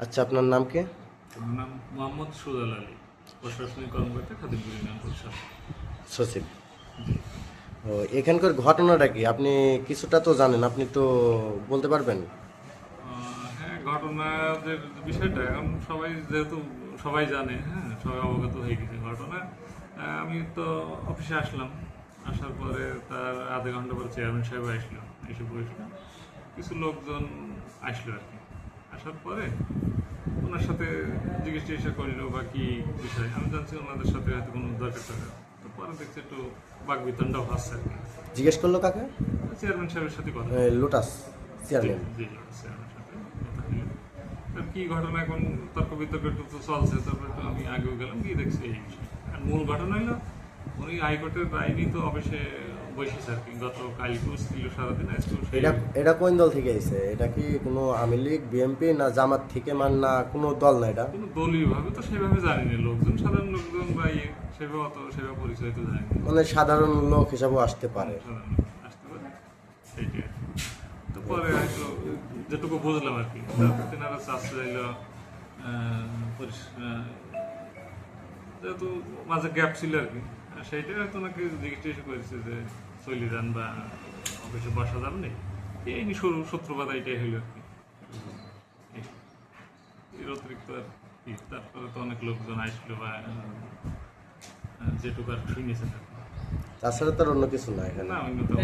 আচ্ছা, আপনার নাম কি? আমার নাম মোহাম্মদ সুজাল আলী, প্রশাসনিক কর্মকর্তা, খাদিমপুর ইউনিয়ন পরিষদ। সচিব। ও, এখানকার ঘটনাটা কি আপনি কিছুটা তো জানেন, আপনি তো বলতে পারবেন? হ্যাঁ, ঘটনা যে বিষয়টা এখন সবাই যেহেতু সবাই জানে, হ্যাঁ, সবাই অবগত হয়ে গেছে ঘটনা। আমি তো অফিসে আসলাম, আসার পরে তার আধা ঘন্টা পরে চেয়ারম্যান সাহেব আসলো, এসে বসলো। কিছু লোকজন আসলো আর কি। আসার পরে ওনার সাথে জিজ্ঞেস টিজ্ঞেস করলো বা কি বিষয়, আমি জানছি ওনাদের সাথে হয়তো কোনো দরকার থাকে। তো পরে দেখছি একটু বাকবিতণ্ডা হচ্ছে আর কি। জিজ্ঞেস করলো কাকে? চেয়ারম্যান সাহেবের সাথে কথা লোটাস চেয়ারম্যান। কি ঘটনা এখন তর্ক বিতর্ক একটু তো চলছে, তারপরে তো আমি আগেও গেলাম, গিয়ে দেখছি এই বিষয়। আর মূল ঘটনা হলো উনি হাইকোর্টের রায় নিয়ে তো অফিসে বসেছে আর কি, গত কালকেও ছিল সারাদিন, আজকেও এটা এটা কোন দল থেকে আইছে? এটা কি কোনো আওয়ামী লীগ, বিএনপি না জামাত থেকে, না কোনো দল না? এটা কোনো দলীয় ভাবে তো সেভাবে জানিনি, লোকজন সাধারণ লোকজন বা সেভাবে অত সেবা পরিচয় তো জানিনি। মানে সাধারণ লোক হিসাবেও আসতে পারে। সাধারণ লোক আসতে পারে, সেইটাই আর কি। তো পরে হয়তো যেটুকু বুঝলাম আর কি, তারপর তেনারা চাচ্ছে চাইলো যেহেতু মাঝে গ্যাপ ছিল আর কি, সেইটাই হয়তো ওনাকে জিজ্ঞেস করেছে যে চলে যান বা অফিসে বসা যান নেই, এই নিয়ে সূত্রপাত এইটাই হইল আর কি। এর অতিরিক্ত আর কি, তারপরে তো অনেক লোকজন আসলো বা যেটুকু আর শুনেছেন আর কি। তাছাড়া তার অন্য কিছু না এখানে। না, অন্য তো